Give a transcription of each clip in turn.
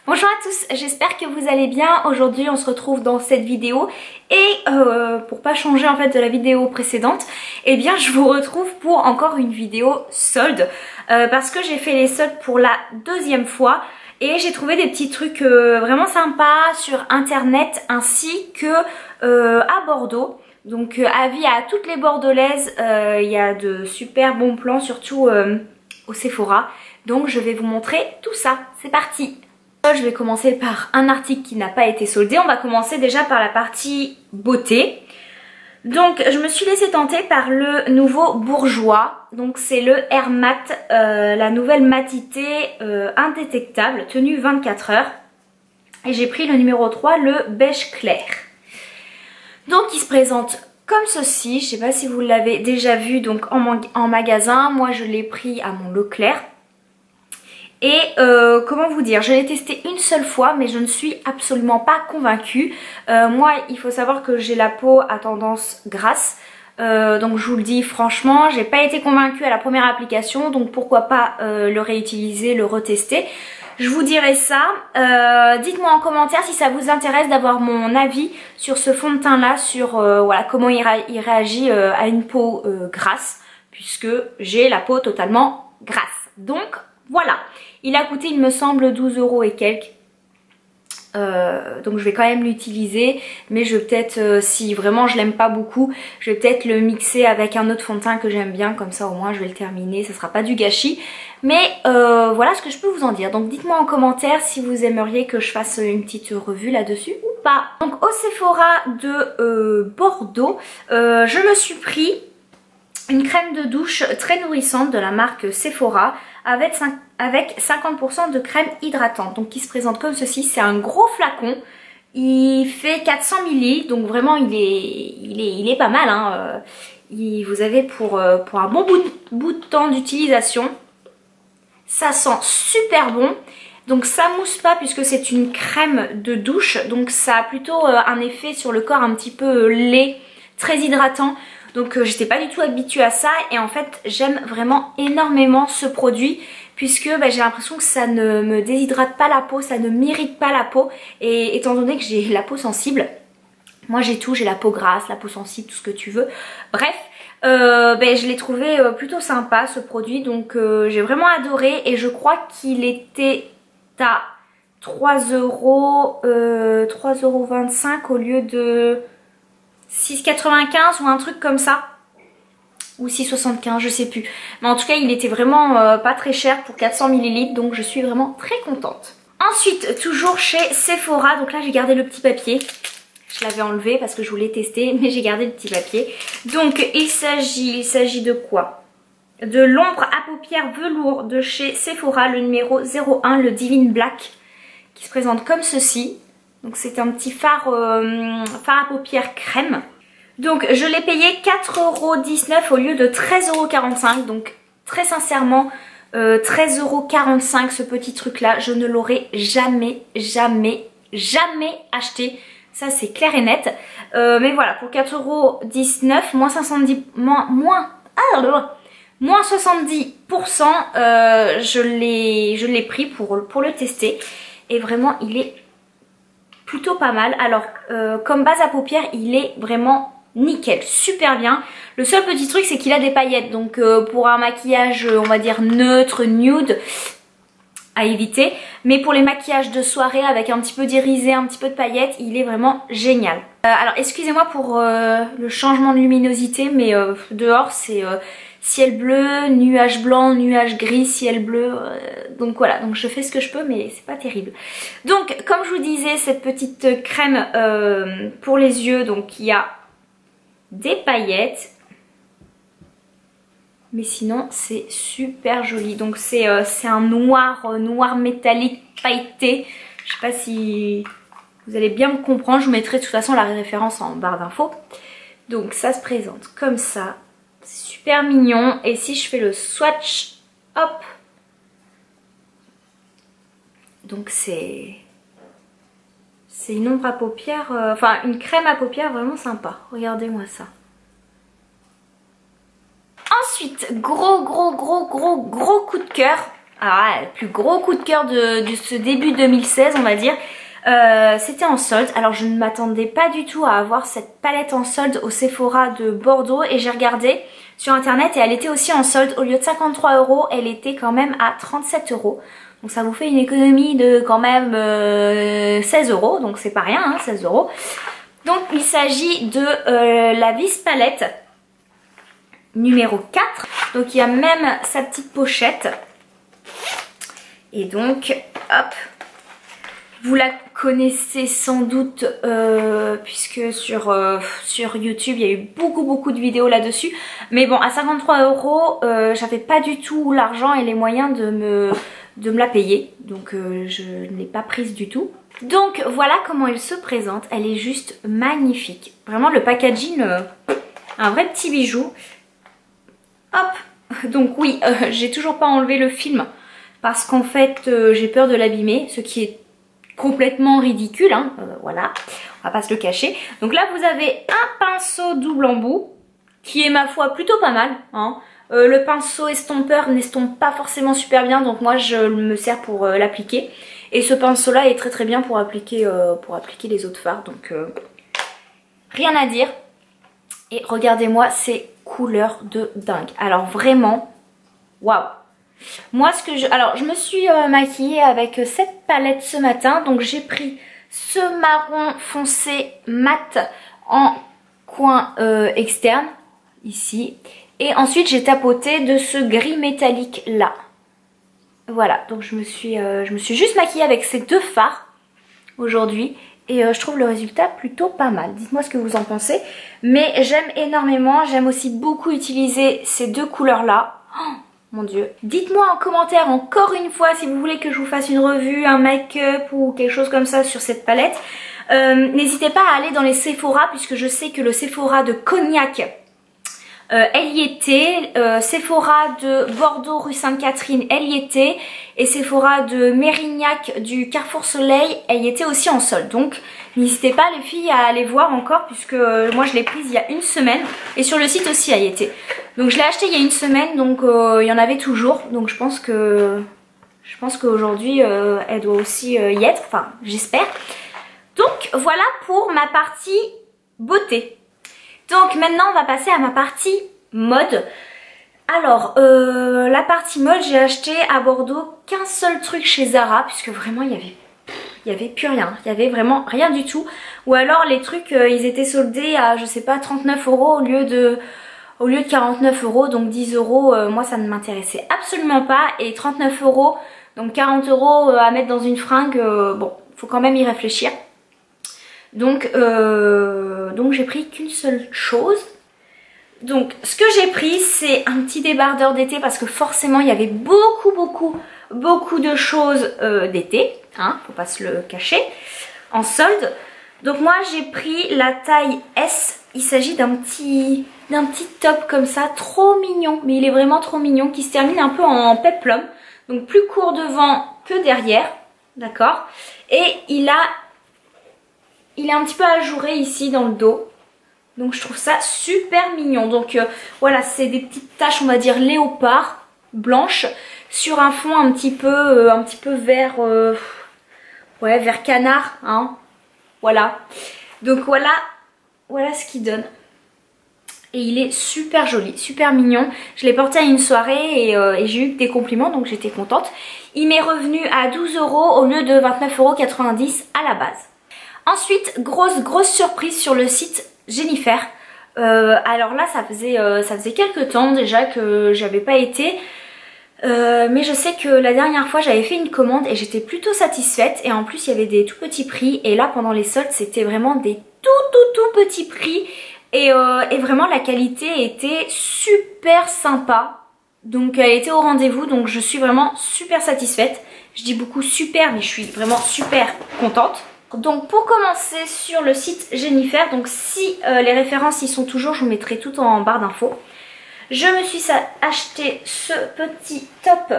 Bonjour à tous, j'espère que vous allez bien. Aujourd'hui on se retrouve dans cette vidéo et pour pas changer en fait de la vidéo précédente, eh bien je vous retrouve pour encore une vidéo solde parce que j'ai fait les soldes pour la deuxième fois et j'ai trouvé des petits trucs vraiment sympas sur internet ainsi que à Bordeaux. Donc avis à toutes les Bordelaises, il y a de super bons plans surtout au Sephora. Donc je vais vous montrer tout ça, c'est parti. Je vais commencer par un article qui n'a pas été soldé. On va commencer déjà par la partie beauté. Donc je me suis laissée tenter par le nouveau Bourjois. Donc c'est le Air Matte, la nouvelle matité indétectable, tenue 24 heures. Et j'ai pris le numéro 3, le beige clair. Donc il se présente comme ceci. Je ne sais pas si vous l'avez déjà vu donc en magasin. Moi je l'ai pris à mon Leclerc. Et comment vous dire, je l'ai testé une seule fois mais je ne suis absolument pas convaincue. Moi il faut savoir que j'ai la peau à tendance grasse. Donc je vous le dis franchement, j'ai pas été convaincue à la première application. Donc pourquoi pas le réutiliser, le retester. Je vous dirai ça. Dites-moi en commentaire si ça vous intéresse d'avoir mon avis sur ce fond de teint là. Sur voilà, comment il réagit à une peau grasse. Puisque j'ai la peau totalement grasse. Donc voilà, il a coûté il me semble 12 € et quelques. Donc je vais quand même l'utiliser. Mais je vais peut-être, si vraiment je l'aime pas beaucoup, je vais peut-être le mixer avec un autre fond de teint que j'aime bien. Comme ça au moins je vais le terminer, ça sera pas du gâchis. Mais voilà ce que je peux vous en dire. Donc dites-moi en commentaire si vous aimeriez que je fasse une petite revue là-dessus ou pas. Donc au Sephora de Bordeaux, je me suis pris une crème de douche très nourrissante de la marque Sephora avec 50% de crème hydratante. Donc qui se présente comme ceci, c'est un gros flacon. Il fait 400 ml, donc vraiment il est pas mal. Hein. Vous avez pour un bon bout de temps d'utilisation. Ça sent super bon. Donc ça mousse pas puisque c'est une crème de douche. Donc ça a plutôt un effet sur le corps un petit peu lait, très hydratant. Donc j'étais pas du tout habituée à ça et en fait j'aime vraiment énormément ce produit puisque j'ai l'impression que ça ne me déshydrate pas la peau, ça ne m'irrite pas la peau et étant donné que j'ai la peau sensible, moi j'ai tout, j'ai la peau grasse, la peau sensible, tout ce que tu veux, bref. Je l'ai trouvé plutôt sympa ce produit donc j'ai vraiment adoré et je crois qu'il était à 3,25 € au lieu de 6,95 ou un truc comme ça, ou 6,75, je sais plus, mais en tout cas il était vraiment pas très cher pour 400 ml, donc je suis vraiment très contente. Ensuite toujours chez Sephora, donc là j'ai gardé le petit papier, je l'avais enlevé parce que je voulais tester, mais j'ai gardé le petit papier. Donc il s'agit de quoi? De l'ombre à paupières velours de chez Sephora, le numéro 01, le Divine Black, qui se présente comme ceci. Donc c'est un petit fard à paupières crème. Donc je l'ai payé 4,19 € au lieu de 13,45 €. Donc très sincèrement, 13,45 € ce petit truc là, je ne l'aurais jamais acheté. Ça c'est clair et net. Mais voilà, pour 4,19 €, moins 70%, moins 70%, je l'ai pris pour le tester. Et vraiment il est plutôt pas mal. Alors comme base à paupières il est vraiment nickel, super bien. Le seul petit truc c'est qu'il a des paillettes, donc pour un maquillage on va dire neutre, nude, à éviter. Mais pour les maquillages de soirée avec un petit peu d'irisé, un petit peu de paillettes, il est vraiment génial. Alors excusez-moi pour le changement de luminosité, mais dehors c'est ciel bleu, nuage blanc, nuage gris, ciel bleu, donc voilà, donc je fais ce que je peux mais c'est pas terrible. Donc comme je vous disais, cette petite crème pour les yeux, donc il y a des paillettes, mais sinon c'est super joli. Donc c'est un noir métallique pailleté, je sais pas si vous allez bien me comprendre, je vous mettrai de toute façon la référence en barre d'infos. Donc ça se présente comme ça. Super mignon. Et si je fais le swatch, hop, donc c'est une ombre à paupières, enfin une crème à paupières vraiment sympa. Regardez-moi ça. Ensuite, gros coup de cœur, Alors, le plus gros coup de cœur de ce début 2016, on va dire, c'était en solde. Alors je ne m'attendais pas du tout à avoir cette palette en solde au Sephora de Bordeaux et j'ai regardé sur internet et elle était aussi en solde. Au lieu de 53 €, elle était quand même à 37 €. Donc ça vous fait une économie de quand même 16 €, donc c'est pas rien, hein, 16 €. Donc il s'agit de la vis palette numéro 4. Donc il y a même sa petite pochette. Et donc, hop, vous la connaissez sans doute puisque sur YouTube il y a eu beaucoup de vidéos là-dessus. Mais bon, à 53 €, j'avais pas du tout l'argent et les moyens de me la payer. Donc je ne l'ai pas prise du tout. Donc voilà comment elle se présente. Elle est juste magnifique. Vraiment le packaging, un vrai petit bijou. Hop. Donc oui, j'ai toujours pas enlevé le film parce qu'en fait j'ai peur de l'abîmer, ce qui est complètement ridicule, hein. Voilà, on va pas se le cacher. Donc là vous avez un pinceau double embout qui est ma foi plutôt pas mal, hein. Le pinceau estompeur n'estompe pas forcément super bien, donc moi je me sers pour l'appliquer. Et ce pinceau là est très bien pour appliquer les autres fards, donc rien à dire. Et regardez-moi ces couleurs de dingue. Alors vraiment, waouh. Moi alors je me suis maquillée avec cette palette ce matin. Donc j'ai pris ce marron foncé mat en coin externe, ici. Et ensuite j'ai tapoté de ce gris métallique là. Voilà, donc je me suis juste maquillée avec ces deux fards aujourd'hui. Et je trouve le résultat plutôt pas mal. Dites-moi ce que vous en pensez. Mais j'aime énormément. J'aime aussi beaucoup utiliser ces deux couleurs-là. Oh, mon Dieu. Dites-moi en commentaire encore une fois si vous voulez que je vous fasse une revue, un make-up ou quelque chose comme ça sur cette palette. N'hésitez pas à aller dans les Sephora puisque je sais que le Sephora de Cognac, elle y était, Sephora de Bordeaux rue Sainte-Catherine, elle y était, et Sephora de Mérignac du Carrefour Soleil, elle y était aussi en solde. Donc n'hésitez pas les filles à aller voir encore puisque moi je l'ai prise il y a une semaine et sur le site aussi elle y était. Donc je l'ai acheté il y a une semaine, donc il y en avait toujours, donc je pense qu'aujourd'hui elle doit aussi y être, enfin j'espère. Donc voilà pour ma partie beauté. Donc maintenant on va passer à ma partie mode. Alors la partie mode, j'ai acheté à Bordeaux qu'un seul truc chez Zara puisque vraiment il y avait plus rien, il y avait vraiment rien du tout. Ou alors les trucs ils étaient soldés à je sais pas 39 € au lieu de 49 €, donc 10 €, moi ça ne m'intéressait absolument pas. Et 39 €, donc 40 € à mettre dans une fringue, bon faut quand même y réfléchir. Donc j'ai pris qu'une seule chose. Donc ce que j'ai pris c'est un petit débardeur d'été parce que forcément il y avait beaucoup de choses d'été, hein, faut pas se le cacher, en solde. Donc moi j'ai pris la taille S. Il s'agit d'un petit top comme ça, trop mignon, mais il est vraiment trop mignon, qui se termine un peu en peplum. Donc plus court devant que derrière, d'accord. Et il est un petit peu ajouré ici dans le dos. Donc je trouve ça super mignon. Donc voilà, c'est des petites taches on va dire léopard, blanches, sur un fond un petit peu vert, ouais, vert canard, hein. Voilà. Donc voilà ce qu'il donne. Et il est super joli, super mignon. Je l'ai porté à une soirée et j'ai eu des compliments, donc j'étais contente. Il m'est revenu à 12 € au lieu de 29,90 € à la base. Ensuite, grosse surprise sur le site Jennifer. Alors là, ça faisait quelques temps déjà que j'avais pas été. Mais je sais que la dernière fois j'avais fait une commande et j'étais plutôt satisfaite. Et en plus il y avait des tout petits prix. Et là pendant les soldes c'était vraiment des tout petits prix. Et vraiment la qualité était super sympa. Donc elle était au rendez-vous. Donc je suis vraiment super satisfaite. Je dis beaucoup super mais je suis vraiment super contente. Donc pour commencer sur le site Jennifer, donc si les références y sont toujours, je vous mettrai tout en barre d'infos. Je me suis acheté ce petit top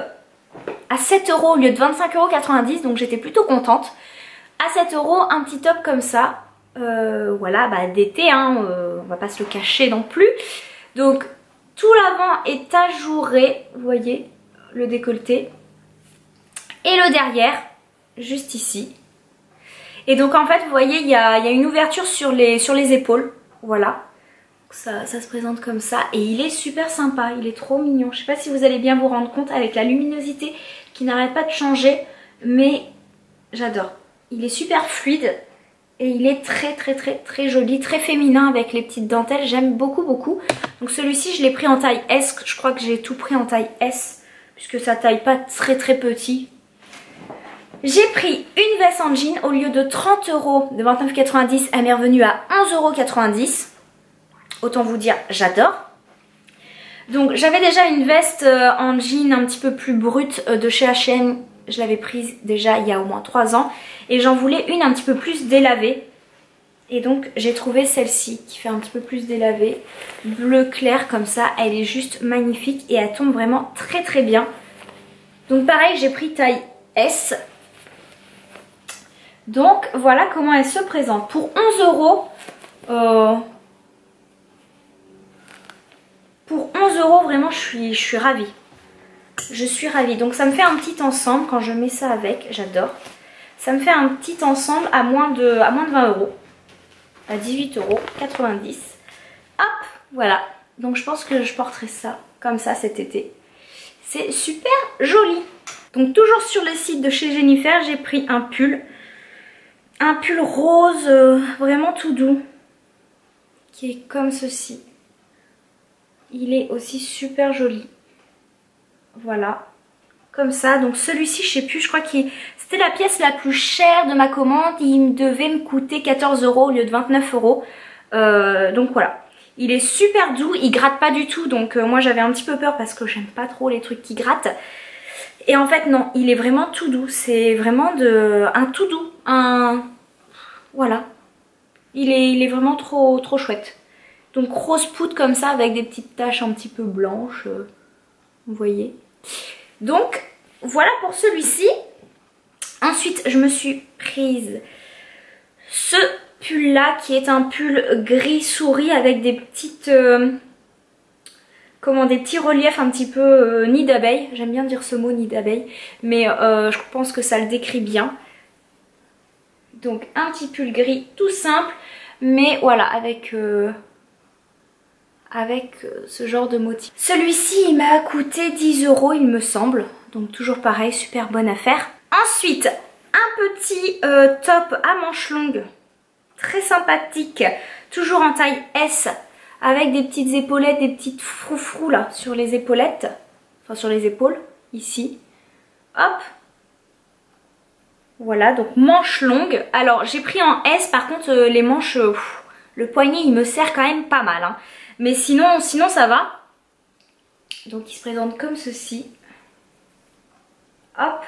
à 7 € au lieu de 25,90 €, donc j'étais plutôt contente. À 7 €, un petit top comme ça, voilà, bah, d'été, hein, on va pas se le cacher non plus. Donc tout l'avant est ajouré, vous voyez, le décolleté. Et le derrière, juste ici. Et donc en fait vous voyez il y a une ouverture sur les épaules. Voilà. Ça se présente comme ça. Et il est super sympa, il est trop mignon. Je sais pas si vous allez bien vous rendre compte avec la luminosité qui n'arrête pas de changer. Mais j'adore. Il est super fluide. Et il est très joli, très féminin avec les petites dentelles. J'aime beaucoup. Donc celui-ci je l'ai pris en taille S. Je crois que j'ai tout pris en taille S. Puisque ça taille pas très petit. J'ai pris une veste en jean. Au lieu de 30 € de 29,90 €, elle m'est revenue à 11,90 €. Autant vous dire, j'adore. Donc j'avais déjà une veste en jean un petit peu plus brute de chez H&M. Je l'avais prise déjà il y a au moins 3 ans. Et j'en voulais une un petit peu plus délavée. Et donc j'ai trouvé celle-ci qui fait un petit peu plus délavée. Bleu clair comme ça. Elle est juste magnifique et elle tombe vraiment très bien. Donc pareil, j'ai pris taille S. Donc voilà comment elle se présente. Pour 11 €, pour 11 € vraiment je suis ravie. Je suis ravie. Donc ça me fait un petit ensemble quand je mets ça avec. J'adore. Ça me fait un petit ensemble à moins de 20 €. À 18,90 €. Hop, voilà. Donc je pense que je porterai ça comme ça cet été. C'est super joli. Donc toujours sur le site de chez Jennifer, j'ai pris un pull. Un pull rose vraiment tout doux. Qui est comme ceci. Il est aussi super joli. Voilà. Comme ça. Donc celui-ci, je sais plus, je crois que c'était la pièce la plus chère de ma commande. Il devait me coûter 14 € au lieu de 29 €. Donc voilà. Il est super doux, il gratte pas du tout. Donc moi j'avais un petit peu peur parce que j'aime pas trop les trucs qui grattent. Et en fait non, il est vraiment tout doux. C'est vraiment un tout doux. Voilà. Il est vraiment trop chouette. Donc rose poudre comme ça avec des petites taches un petit peu blanches. Vous voyez. Donc voilà pour celui-ci. Ensuite je me suis prise ce pull là qui est un pull gris souris avec des petites... des petits reliefs un petit peu nid d'abeille. J'aime bien dire ce mot nid d'abeille. Mais je pense que ça le décrit bien. Donc un petit pull gris tout simple. Mais voilà avec ce genre de motif. Celui-ci il m'a coûté 10 € il me semble. Donc toujours pareil, super bonne affaire. Ensuite un petit top à manches longues. Très sympathique. Toujours en taille S. Avec des petites épaulettes, des petites froufrous là sur les épaulettes. Enfin sur les épaules. Ici. Hop. Voilà, donc manches longues. Alors j'ai pris en S, par contre les manches, le poignet il me sert quand même pas mal. Hein. Mais sinon ça va. Donc il se présente comme ceci. Hop.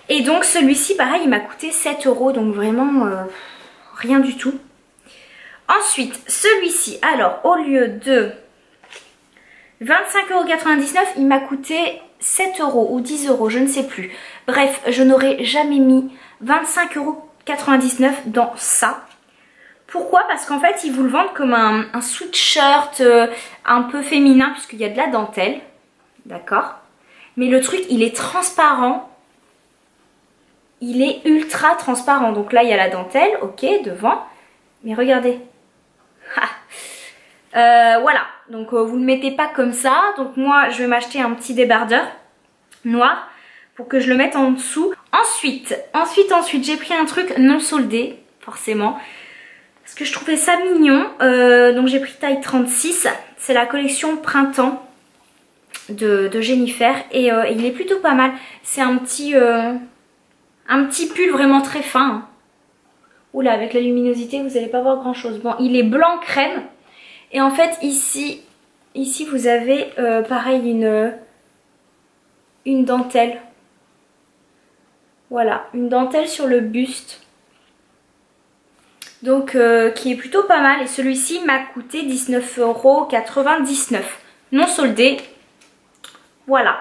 Et donc celui-ci pareil il m'a coûté 7 €, donc vraiment rien du tout. Ensuite celui-ci, alors au lieu de 25,99 €, il m'a coûté 7 € ou 10 €, je ne sais plus. Bref, je n'aurais jamais mis 25,99 € dans ça. Pourquoi? Parce qu'en fait, ils vous le vendent comme un sweatshirt un peu féminin, puisqu'il y a de la dentelle. D'accord? Mais le truc, il est transparent. Il est ultra transparent. Donc là, il y a la dentelle, ok, devant. Mais regardez. Voilà. Donc vous ne le mettez pas comme ça. Donc moi, je vais m'acheter un petit débardeur noir pour que je le mette en dessous. Ensuite, j'ai pris un truc non soldé, forcément. Parce que je trouvais ça mignon. Donc j'ai pris taille 36. C'est la collection printemps de Jennifer. Et il est plutôt pas mal. C'est un petit pull vraiment très fin. Hein. Oula, avec la luminosité, vous n'allez pas voir grand chose. Bon, il est blanc crème. Et en fait, ici vous avez pareil une dentelle. Voilà, une dentelle sur le buste. Donc qui est plutôt pas mal. Et celui-ci m'a coûté 19,99 €. Non soldé. Voilà.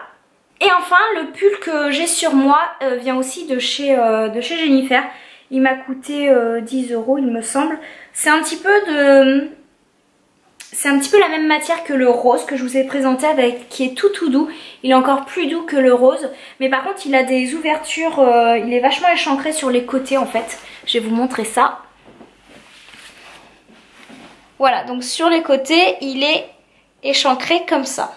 Et enfin le pull que j'ai sur moi vient aussi de chez Jennifer. Il m'a coûté 10 € il me semble. C'est un petit peu de... C'est un petit peu la même matière que le rose que je vous ai présenté avec, qui est tout doux. Il est encore plus doux que le rose. Mais par contre il a des ouvertures, il est vachement échancré sur les côtés en fait. Je vais vous montrer ça. Voilà, donc sur les côtés il est échancré comme ça.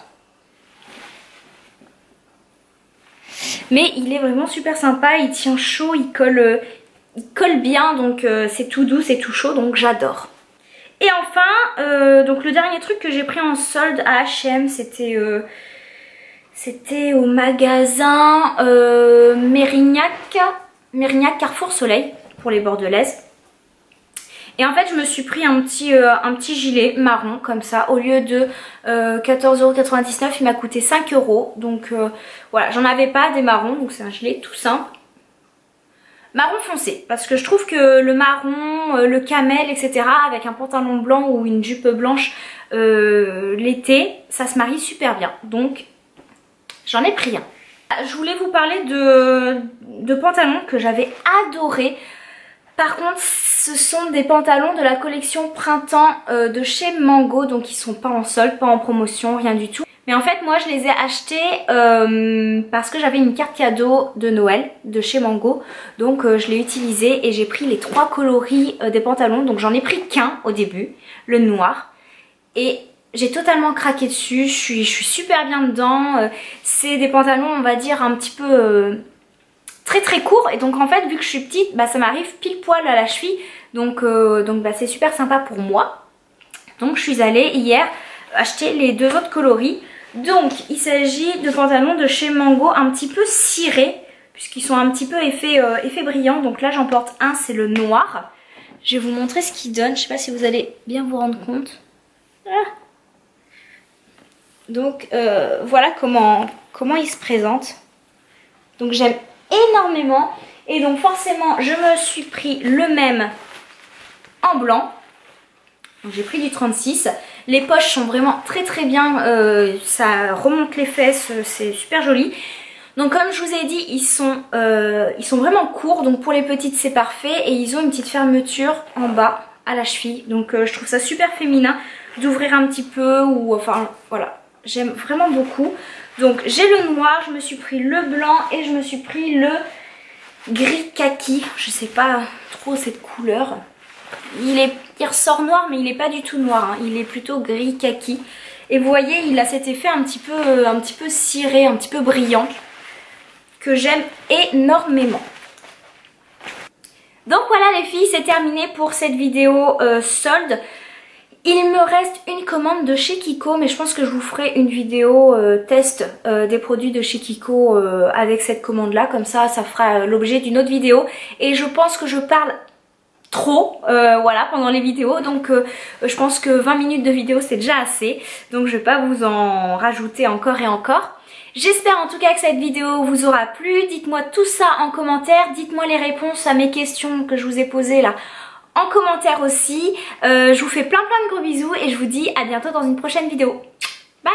Mais il est vraiment super sympa, il tient chaud, il colle bien, donc c'est tout doux, c'est tout chaud, donc j'adore. Et enfin, donc le dernier truc que j'ai pris en solde à H&M, c'était au magasin Mérignac Carrefour Soleil pour les Bordelaises. Et en fait je me suis pris un petit gilet marron comme ça. Au lieu de 14,99 €, il m'a coûté 5 €. Donc voilà, j'en avais pas des marrons, donc c'est un gilet tout simple. Marron foncé, parce que je trouve que le marron, le camel, etc. avec un pantalon blanc ou une jupe blanche l'été, ça se marie super bien. Donc j'en ai pris un. Je voulais vous parler de pantalons que j'avais adoré. Par contre ce sont des pantalons de la collection printemps de chez Mango. Donc ils sont pas en solde, pas en promotion, rien du tout. Mais en fait moi je les ai achetés parce que j'avais une carte cadeau de Noël de chez Mango. Donc je l'ai utilisé et j'ai pris les 3 coloris des pantalons. Donc j'en ai pris qu'un au début, le noir. Et j'ai totalement craqué dessus, je suis super bien dedans. C'est des pantalons on va dire un petit peu très courts. Et donc en fait vu que je suis petite, bah, ça m'arrive pile poil à la cheville. Donc bah, c'est super sympa pour moi. Donc je suis allée hier acheter les 2 autres coloris. Donc il s'agit de pantalons de chez Mango un petit peu cirés, puisqu'ils sont un petit peu effet brillant. Donc là j'en porte un, c'est le noir. Je vais vous montrer ce qu'il donne, je sais pas si vous allez bien vous rendre compte. Ah. Donc voilà comment il se présente. Donc j'aime énormément. Et donc forcément je me suis pris le même en blanc. J'ai pris du 36. Les poches sont vraiment très bien, ça remonte les fesses, c'est super joli. Donc comme je vous ai dit, ils sont vraiment courts, donc pour les petites c'est parfait. Et ils ont une petite fermeture en bas à la cheville. Donc je trouve ça super féminin d'ouvrir un petit peu, ou enfin voilà, j'aime vraiment beaucoup. Donc j'ai le noir, je me suis pris le blanc et je me suis pris le gris kaki. Je sais pas trop cette couleur. Il ressort noir mais il n'est pas du tout noir, hein. Il est plutôt gris kaki. Et vous voyez il a cet effet un petit peu ciré, un petit peu brillant, que j'aime énormément. Donc voilà les filles, c'est terminé pour cette vidéo solde. Il me reste une commande de chez Kiko, mais je pense que je vous ferai une vidéo test des produits de chez Kiko avec cette commande là. Comme ça fera l'objet d'une autre vidéo. Et je pense que je parle trop voilà pendant les vidéos, donc je pense que 20 minutes de vidéo c'est déjà assez, donc je vais pas vous en rajouter encore et encore. J'espère en tout cas que cette vidéo vous aura plu. Dites-moi tout ça en commentaire, dites-moi les réponses à mes questions que je vous ai posées là en commentaire aussi. Je vous fais plein de gros bisous et je vous dis à bientôt dans une prochaine vidéo. Bye.